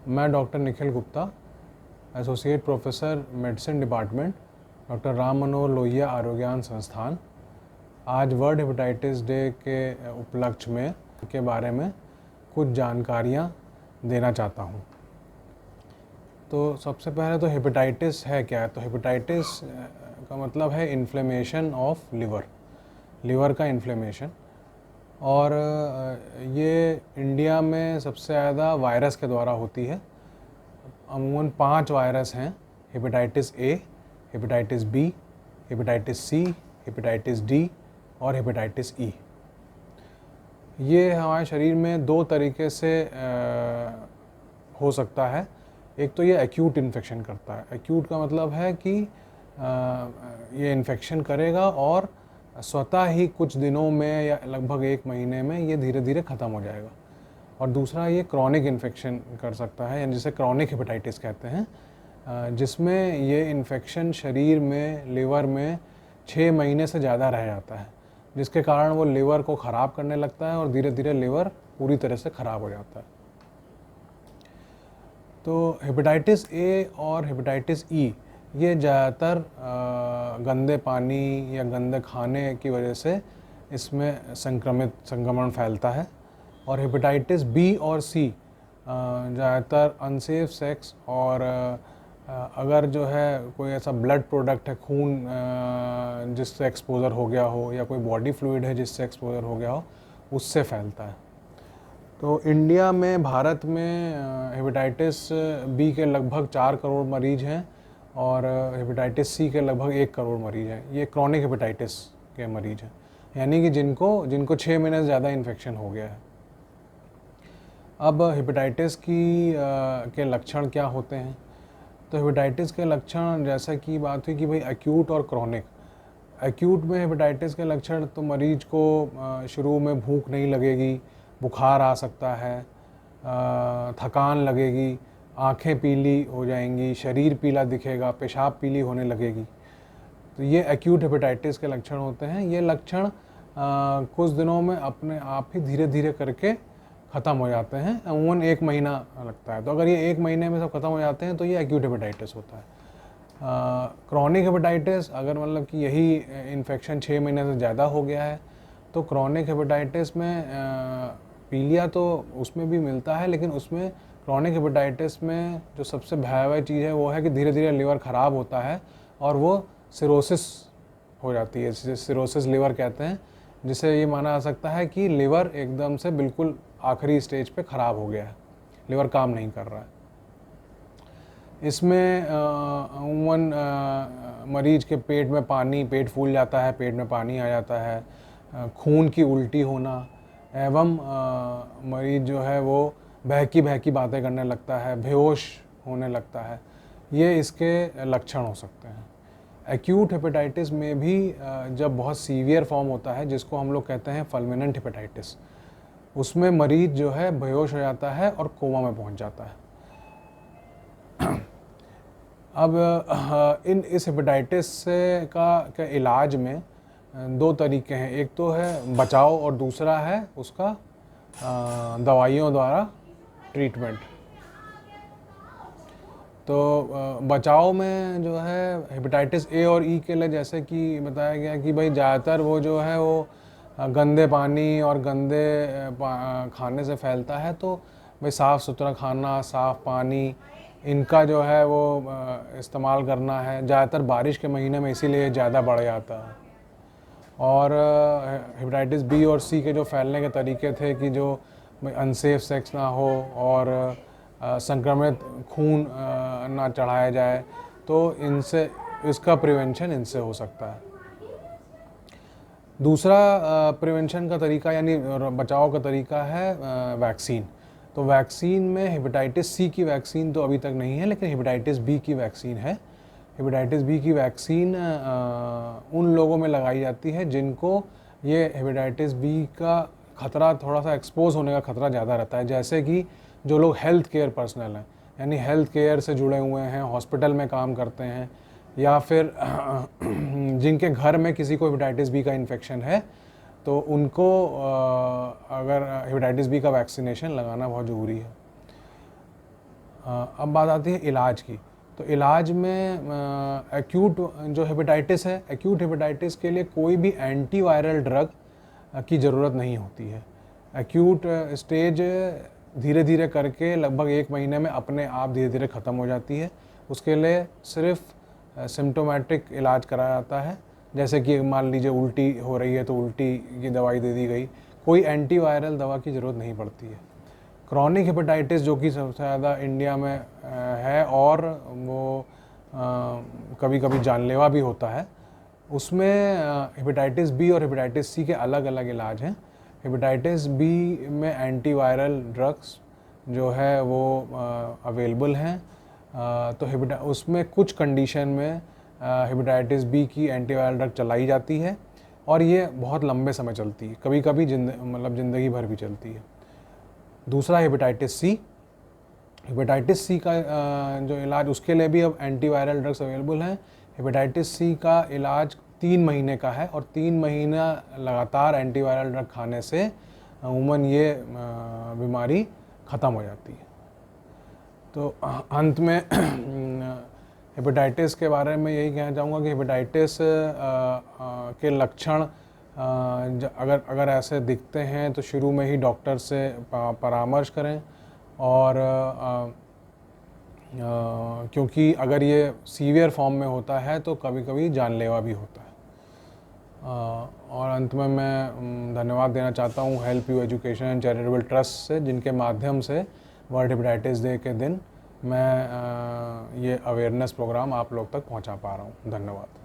मैं doctor Nikhil Gupta, associate professor medicine department, doctor Ram Manohar Lohia आरोग्यान संस्थान, आज वर्ल्ड हेपेटाइटिस डे के उपलक्ष्य में के बारे में कुछ जानकारियाँ देना चाहता हूँ। तो सबसे पहले तो हेपेटाइटिस है क्या है। तो हेपेटाइटिस का मतलब है इन्फ्लेमेशन ऑफ लिवर का इन्फ्लेमेशन। और ये इंडिया में सबसे ज़्यादा वायरस के द्वारा होती है। अमूमन 5 वायरस हैं: hepatitis A, hepatitis B, hepatitis C, hepatitis D और हेपेटाइटिस ई। ये हमारे शरीर में 2 तरीके से हो सकता है। एक तो ये एक्यूट इन्फेक्शन करता है। एक्यूट का मतलब है कि ये इन्फेक्शन करेगा और स्वतः ही कुछ दिनों में या लगभग 1 महीने में ये धीरे धीरे ख़त्म हो जाएगा। और दूसरा ये क्रॉनिक इन्फेक्शन कर सकता है, यानी जिसे क्रॉनिक हेपेटाइटिस कहते हैं, जिसमें ये इन्फेक्शन शरीर में, लिवर में 6 महीने से ज़्यादा रह जाता है, जिसके कारण वो लिवर को ख़राब करने लगता है और धीरे धीरे लिवर पूरी तरह से ख़राब हो जाता है। तो हेपेटाइटिस ए और हेपेटाइटिस ई ये ज़्यादातर गंदे पानी या गंदे खाने की वजह से इसमें संक्रमण फैलता है। और हेपेटाइटिस बी और सी ज़्यादातर अनसेफ सेक्स और अगर जो है कोई ऐसा ब्लड प्रोडक्ट है, खून जिससे एक्सपोज़र हो गया हो या कोई बॉडी फ्लूइड है जिससे एक्सपोज़र हो गया हो, उससे फैलता है। तो इंडिया में, भारत में हेपेटाइटिस बी के लगभग 4 करोड़ मरीज़ हैं और हेपेटाइटिस सी के लगभग 1 करोड़ मरीज़ हैं। ये क्रॉनिक हेपेटाइटिस के मरीज़ हैं, यानी कि जिनको 6 महीने से ज़्यादा इन्फेक्शन हो गया है। अब हेपेटाइटिस के लक्षण क्या होते हैं। तो हेपेटाइटिस के लक्षण, जैसा कि बात हुई कि भाई एक्यूट और क्रॉनिक। एक्यूट में हेपेटाइटिस के लक्षण तो मरीज को शुरू में भूख नहीं लगेगी, बुखार आ सकता है, थकान लगेगी, आँखें पीली हो जाएंगी, शरीर पीला दिखेगा, पेशाब पीली होने लगेगी। तो ये एक्यूट हेपेटाइटिस के लक्षण होते हैं। ये लक्षण कुछ दिनों में अपने आप ही धीरे धीरे करके ख़त्म हो जाते हैं। अमूमन 1 महीना लगता है। तो अगर ये 1 महीने में सब ख़त्म हो जाते हैं तो ये एक्यूट हेपेटाइटिस होता है। क्रॉनिक हेपेटाइटिस, अगर मतलब कि यही इन्फेक्शन 6 महीने से ज़्यादा हो गया है, तो क्रॉनिक हेपेटाइटिस में पीलिया तो उसमें भी मिलता है, लेकिन उसमें क्रॉनिक हेपेटाइटिस में जो सबसे भयावह चीज़ है वो है कि धीरे धीरे लिवर ख़राब होता है और वो सिरोसिस हो जाती है, जिसे सिरोसिस लिवर कहते हैं, जिसे ये माना जा सकता है कि लिवर एकदम से बिल्कुल आखिरी स्टेज पे ख़राब हो गया है, लिवर काम नहीं कर रहा है। इसमें अमूमन मरीज के पेट फूल जाता है, पेट में पानी आ जाता है, खून की उल्टी होना, एवं मरीज जो है वो बहकी बातें करने लगता है, बेहोश होने लगता है। ये इसके लक्षण हो सकते हैं। एक्यूट हेपेटाइटिस में भी जब बहुत सीवियर फॉर्म होता है, जिसको हम लोग कहते हैं फुलमिनेंट हेपेटाइटिस, उसमें मरीज जो है बेहोश हो जाता है और कोमा में पहुंच जाता है। अब इस हेपेटाइटिस से का इलाज में 2 तरीके हैं। एक तो है बचाव और दूसरा है उसका दवाइयों द्वारा ट्रीटमेंट। तो बचाव में जो है हेपेटाइटिस ए और ई के लिए, जैसे कि बताया गया कि भाई ज़्यादातर वो जो है वो गंदे पानी और गंदे खाने से फैलता है। तो भाई साफ़ सुथरा खाना, साफ़ पानी, इनका जो है वो इस्तेमाल करना है। ज़्यादातर बारिश के महीने में इसीलिए ज़्यादा बढ़ जाता है। और हेपेटाइटिस बी और सी के जो फैलने के तरीके थे कि जो अनसेफ सेक्स ना हो और संक्रमित खून ना चढ़ाया जाए, तो इसका प्रिवेंशन इनसे हो सकता है। दूसरा प्रिवेंशन का तरीका यानी बचाव का तरीका है वैक्सीन। तो वैक्सीन में हेपेटाइटिस सी की वैक्सीन तो अभी तक नहीं है, लेकिन हेपेटाइटिस बी की वैक्सीन है। हेपेटाइटिस बी की वैक्सीन उन लोगों में लगाई जाती है जिनको ये हेपेटाइटिस बी का खतरा, थोड़ा सा एक्सपोज होने का खतरा ज़्यादा रहता है। जैसे कि जो लोग हेल्थ केयर पर्सनल हैं, यानी हेल्थ केयर से जुड़े हुए हैं, हॉस्पिटल में काम करते हैं, या फिर जिनके घर में किसी को हेपेटाइटिस बी का इन्फेक्शन है, तो उनको अगर हेपेटाइटिस बी का वैक्सीनेशन लगाना बहुत ज़रूरी है। अब बात आती है इलाज की। तो इलाज में एक्यूट जो हेपेटाइटिस है, एक्यूट हेपेटाइटिस के लिए कोई भी एंटीवायरल ड्रग की ज़रूरत नहीं होती है। एक्यूट स्टेज धीरे धीरे करके लगभग 1 महीने में अपने आप धीरे धीरे ख़त्म हो जाती है। उसके लिए सिर्फ सिम्टोमेटिक इलाज कराया जाता है, जैसे कि मान लीजिए उल्टी हो रही है तो उल्टी की दवाई दे दी गई, कोई एंटीवायरल दवा की ज़रूरत नहीं पड़ती है। क्रॉनिक हेपेटाइटिस जो कि सबसे ज़्यादा इंडिया में है और वो कभी कभी जानलेवा भी होता है, उसमें हेपेटाइटिस बी और हेपेटाइटिस सी के अलग अलग इलाज हैं। हेपेटाइटिस बी में एंटीवायरल ड्रग्स जो है वो अवेलेबल हैं। तो उसमें कुछ कंडीशन में हेपेटाइटिस बी की एंटीवायरल ड्रग चलाई जाती है और ये बहुत लंबे समय चलती है, कभी कभी ज़िंदगी भर भी चलती है। दूसरा हेपेटाइटिस सी। हेपेटाइटिस सी का जो इलाज, उसके लिए भी अब एंटीवायरल ड्रग्स अवेलेबल हैं। हेपेटाइटिस सी का इलाज 3 महीने का है और 3 महीना लगातार एंटीवायरल ड्रग खाने से अमूमन ये बीमारी ख़त्म हो जाती है। तो अंत में हेपेटाइटिस के बारे में यही कहना चाहूँगा कि हेपेटाइटिस के लक्षण अगर ऐसे दिखते हैं तो शुरू में ही डॉक्टर से परामर्श करें, और क्योंकि अगर ये सीवियर फॉर्म में होता है तो कभी कभी जानलेवा भी होता है। और अंत में मैं धन्यवाद देना चाहता हूँ help you education and charitable trust से, जिनके माध्यम से वर्ल्ड हेपेटाइटिस डे के दिन मैं ये अवेयरनेस प्रोग्राम आप लोग तक पहुँचा पा रहा हूँ। धन्यवाद।